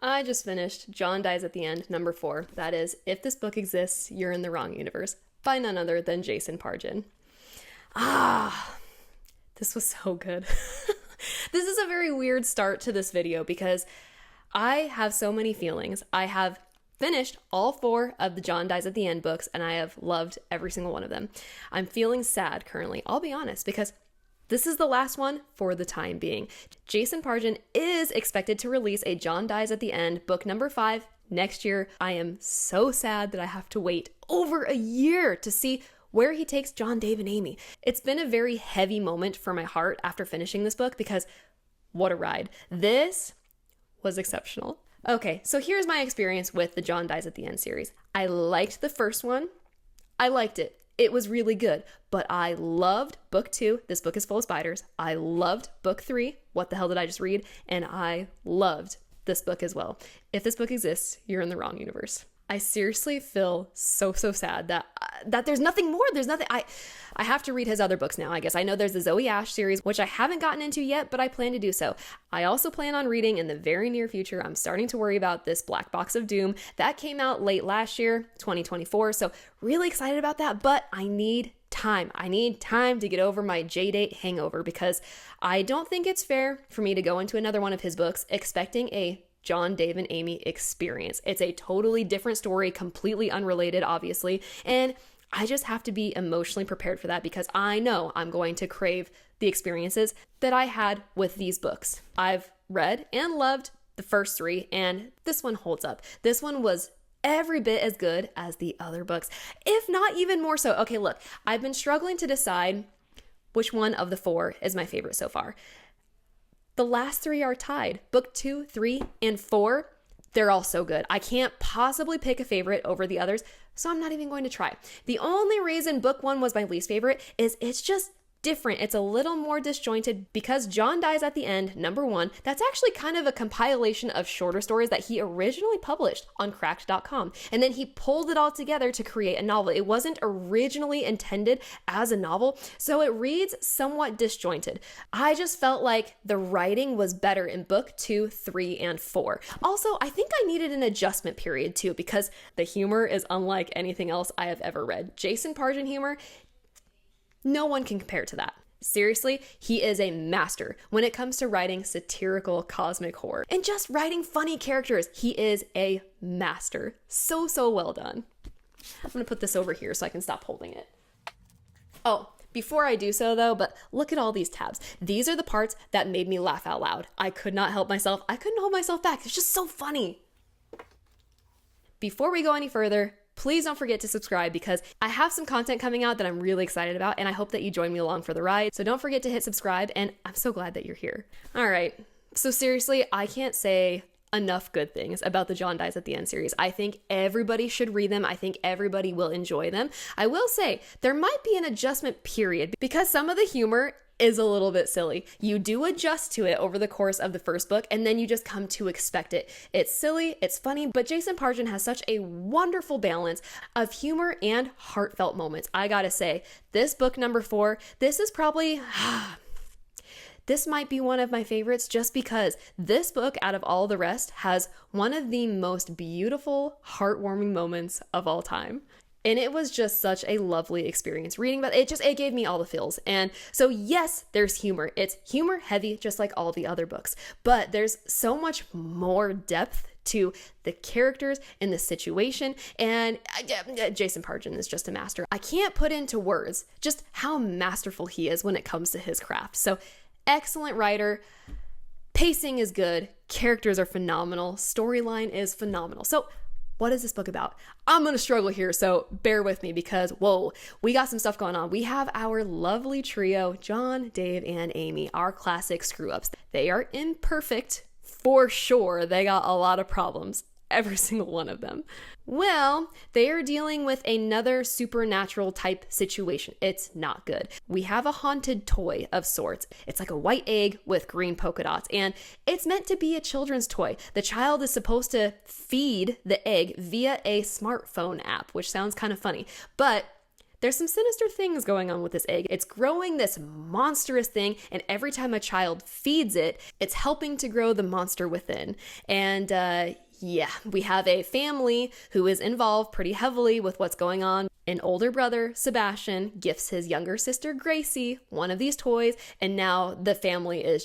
I just finished John Dies at the End, number 4. That is, If This Book Exists, You're in the Wrong Universe, by none other than Jason Pargin. This was so good. This is a very weird start to this video because I have so many feelings. I have finished all 4 of the John Dies at the End books, and I have loved every single one of them. I'm feeling sad currently, I'll be honest, because this is the last one for the time being. Jason Pargin is expected to release a John Dies at the End, book number 5, next year. I am so sad that I have to wait over a year to see where he takes John, Dave, and Amy. It's been a very heavy moment for my heart after finishing this book because what a ride. This was exceptional. Okay, so here's my experience with the John Dies at the End series. I liked the first one. I liked it. It was really good, but I loved book 2, This Book Is Full of Spiders. I loved book 3, What the Hell Did I Just Read? And I loved this book as well. If this book exists, you're in the wrong universe. I seriously feel so sad that there's nothing more. There's nothing. I have to read his other books now, I guess. I know there's the Zoe Ash series, which I haven't gotten into yet, but I plan to do so. I also plan on reading in the very near future. I'm starting to worry about this Black Box of Doom. That came out late last year, 2024, so really excited about that, but I need time. I need time to get over my JDATE hangover because I don't think it's fair for me to go into another one of his books expecting a John, Dave, and Amy experience. It's a totally different story, completely unrelated, obviously, and I just have to be emotionally prepared for that because I know I'm going to crave the experiences that I had with these books. I've read and loved the first 3, and this one holds up. This one was every bit as good as the other books, if not even more so. Okay, look, I've been struggling to decide which one of the 4 is my favorite so far. The last 3 are tied. Book 2, 3, and 4, they're all so good. I can't possibly pick a favorite over the others, so I'm not even going to try. The only reason book 1 was my least favorite is it's just different. It's a little more disjointed because John Dies at the End, number 1, that's actually kind of a compilation of shorter stories that he originally published on cracked.com. And then he pulled it all together to create a novel. It wasn't originally intended as a novel, so it reads somewhat disjointed. I just felt like the writing was better in book 2, 3, and 4. Also, I think I needed an adjustment period too because the humor is unlike anything else I have ever read. Jason Pargin humor, no one can compare to that. Seriously, he is a master when it comes to writing satirical cosmic horror and just writing funny characters. He is a master. So well done. I'm gonna put this over here so I can stop holding it. Oh, before I do so though, but look at all these tabs. These are the parts that made me laugh out loud. I could not help myself. I couldn't hold myself back. It's just so funny. Before we go any further, please don't forget to subscribe because I have some content coming out that I'm really excited about and I hope that you join me along for the ride. So don't forget to hit subscribe and I'm so glad that you're here. All right, so seriously, I can't say enough good things about the John Dies at the End series. I think everybody should read them. I think everybody will enjoy them. I will say there might be an adjustment period because some of the humor is a little bit silly. You do adjust to it over the course of the first book and then you just come to expect it. It's silly, it's funny, but Jason Pargin has such a wonderful balance of humor and heartfelt moments. I gotta say, this book number 4, this is probably this might be one of my favorites just because this book, out of all the rest, has one of the most beautiful, heartwarming moments of all time. And it was just such a lovely experience reading, but it gave me all the feels. And so yes, there's humor. It's humor heavy, just like all the other books, but there's so much more depth to the characters and the situation. And Jason Pargin is just a master. I can't put into words just how masterful he is when it comes to his craft. So excellent writer, pacing is good, characters are phenomenal, storyline is phenomenal. So what is this book about? I'm going to struggle here, so bear with me because, whoa, we got some stuff going on. We have our lovely trio, John, Dave, and Amy, our classic screw-ups. They are imperfect, for sure. They got a lot of problems, every single one of them. Well, they are dealing with another supernatural type situation. It's not good. We have a haunted toy of sorts. It's like a white egg with green polka dots, and it's meant to be a children's toy. The child is supposed to feed the egg via a smartphone app, which sounds kind of funny, but there's some sinister things going on with this egg. It's growing this monstrous thing, and every time a child feeds it, it's helping to grow the monster within. And yeah, we have a family who is involved pretty heavily with what's going on. An older brother, Sebastian, gifts his younger sister, Gracie, one of these toys, and now the family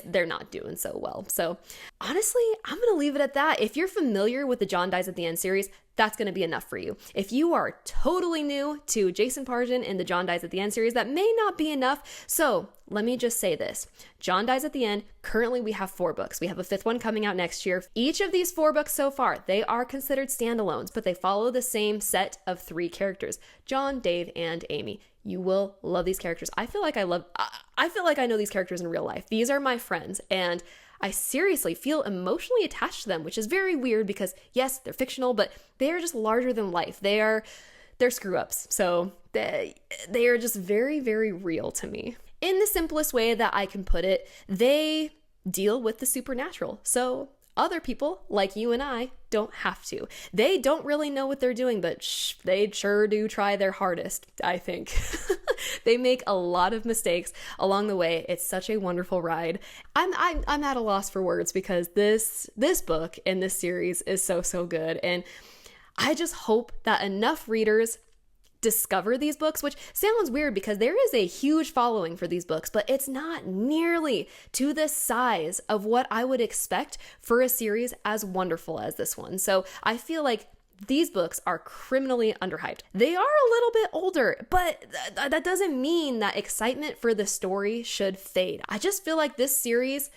they're not doing so well. So honestly, I'm going to leave it at that. If you're familiar with the John Dies at the End series, that's going to be enough for you. If you are totally new to Jason Pargin and the John Dies at the End series, that may not be enough. So let me just say this. John Dies at the End, currently we have 4 books. We have a 5th one coming out next year. Each of these 4 books so far, they are considered standalones, but they follow the same set of 3 characters, John, Dave, and Amy. You will love these characters. I feel like I know these characters in real life. These are my friends, and I seriously feel emotionally attached to them, which is very weird because yes, they're fictional, but they are just larger than life. They're screw-ups. So they are just very, very real to me. In the simplest way that I can put it, they deal with the supernatural. So other people, like you and I, don't have to. They don't really know what they're doing, but they sure do try their hardest, I think. They make a lot of mistakes along the way. It's such a wonderful ride. I'm at a loss for words because this book and this series is so good. And I just hope that enough readers discover these books, which sounds weird because there is a huge following for these books, but it's not nearly to the size of what I would expect for a series as wonderful as this one. So I feel like these books are criminally underhyped. They are a little bit older, but that doesn't mean that excitement for the story should fade. I just feel like this series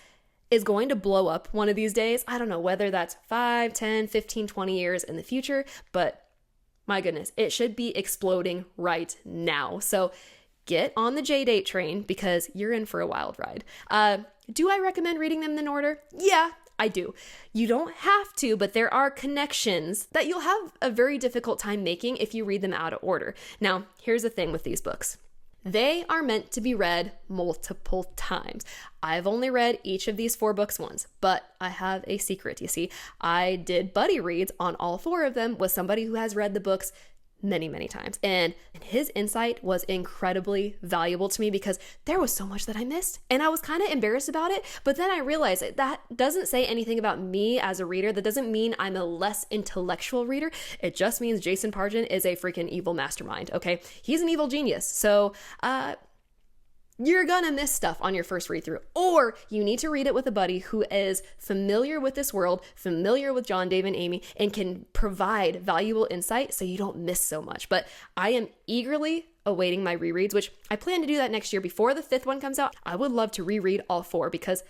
is going to blow up one of these days. I don't know whether that's 5, 10, 15, 20 years in the future, but my goodness, it should be exploding right now. So get on the JDATE train because you're in for a wild ride. Do I recommend reading them in order? Yeah, I do. You don't have to, but there are connections that you'll have a very difficult time making if you read them out of order. Now, here's the thing with these books. They are meant to be read multiple times. I've only read each of these 4 books once, but I have a secret, you see. I did buddy reads on all 4 of them with somebody who has read the books many, many times. And his insight was incredibly valuable to me because there was so much that I missed. And I was kind of embarrassed about it. But then I realized that doesn't say anything about me as a reader. That doesn't mean I'm a less intellectual reader. It just means Jason Pargin is a freaking evil mastermind, okay? He's an evil genius. So, you're gonna miss stuff on your first read through, or you need to read it with a buddy who is familiar with this world, familiar with John, Dave, and Amy, and can provide valuable insight so you don't miss so much. But I am eagerly awaiting my rereads, which I plan to do that next year before the 5th one comes out. I would love to reread all 4 because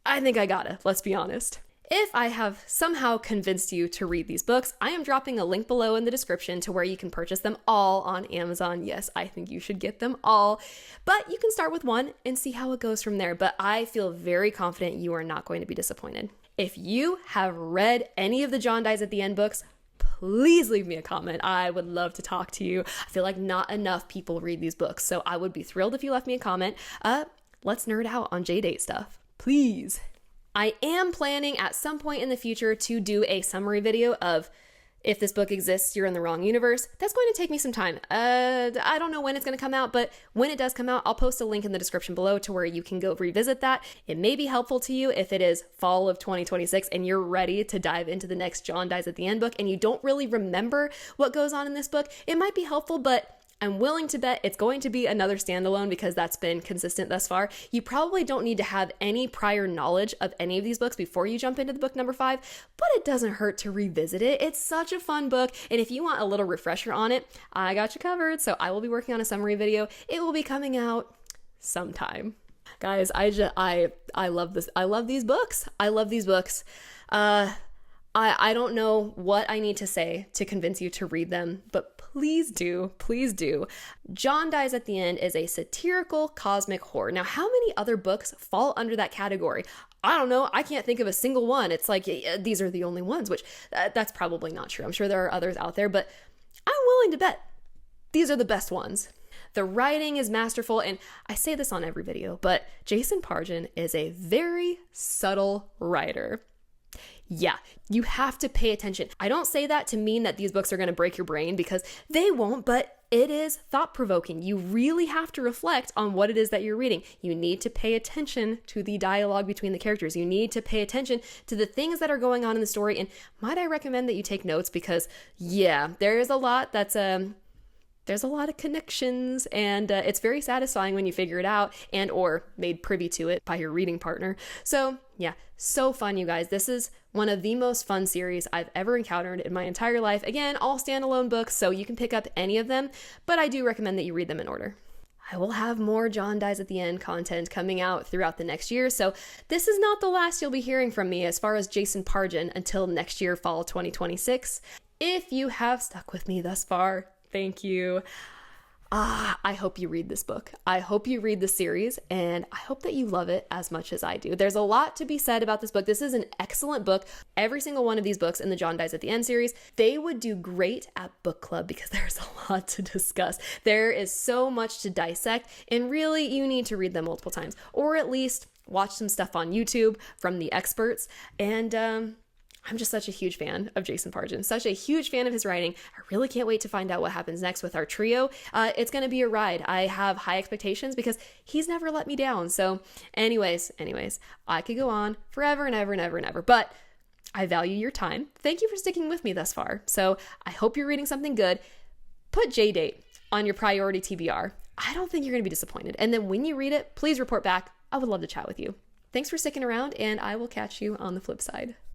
I think I gotta, let's be honest. If I have somehow convinced you to read these books, I am dropping a link below in the description to where you can purchase them all on Amazon. Yes, I think you should get them all, but you can start with one and see how it goes from there. But I feel very confident you are not going to be disappointed. If you have read any of the John Dies at the End books, please leave me a comment. I would love to talk to you. I feel like not enough people read these books, so I would be thrilled if you left me a comment. Let's nerd out on JDATE stuff, please. I am planning at some point in the future to do a summary video of if this book exists, you're in the wrong universe. That's going to take me some time. I don't know when it's going to come out, but when it does come out, I'll post a link in the description below to where you can go revisit that. It may be helpful to you if it is fall of 2026 and you're ready to dive into the next John Dies at the End book and you don't really remember what goes on in this book. It might be helpful, but I'm willing to bet it's going to be another standalone because that's been consistent thus far. You probably don't need to have any prior knowledge of any of these books before you jump into the book number 5, but it doesn't hurt to revisit it. It's such a fun book, and if you want a little refresher on it, I got you covered. So I will be working on a summary video. It will be coming out sometime. Guys, I love this. I love these books. I love these books. I don't know what I need to say to convince you to read them, but please do, please do. John Dies at the End is a satirical cosmic horror. Now, how many other books fall under that category? I don't know. I can't think of a single one. It's like, these are the only ones, which that's probably not true. I'm sure there are others out there, but I'm willing to bet these are the best ones. The writing is masterful, and I say this on every video, but Jason Pargin is a very subtle writer. Yeah, you have to pay attention. I don't say that to mean that these books are going to break your brain, because they won't, but it is thought-provoking. You really have to reflect on what it is that you're reading. You need to pay attention to the dialogue between the characters. You need to pay attention to the things that are going on in the story. And might I recommend that you take notes, because yeah, there is a lot that's there's a lot of connections, and it's very satisfying when you figure it out and or made privy to it by your reading partner. So yeah, so fun, you guys. This is one of the most fun series I've ever encountered in my entire life. Again, all standalone books, so you can pick up any of them, but I do recommend that you read them in order. I will have more John Dies at the End content coming out throughout the next year, so this is not the last you'll be hearing from me as far as Jason Pargin until next year, fall 2026. If you have stuck with me thus far, thank you. I hope you read this book. I hope you read the series, and I hope that you love it as much as I do. There's a lot to be said about this book. This is an excellent book. Every single one of these books in the John Dies at the End series, they would do great at book club because there's a lot to discuss. There is so much to dissect, and really you need to read them multiple times, or at least watch some stuff on YouTube from the experts. And I'm just such a huge fan of Jason Pargin, such a huge fan of his writing. I really can't wait to find out what happens next with our trio. It's going to be a ride. I have high expectations because he's never let me down. So anyways, I could go on forever and ever and ever and ever, but I value your time. Thank you for sticking with me thus far. So I hope you're reading something good. Put JDATE on your priority TBR. I don't think you're going to be disappointed. And then when you read it, please report back. I would love to chat with you. Thanks for sticking around, and I will catch you on the flip side.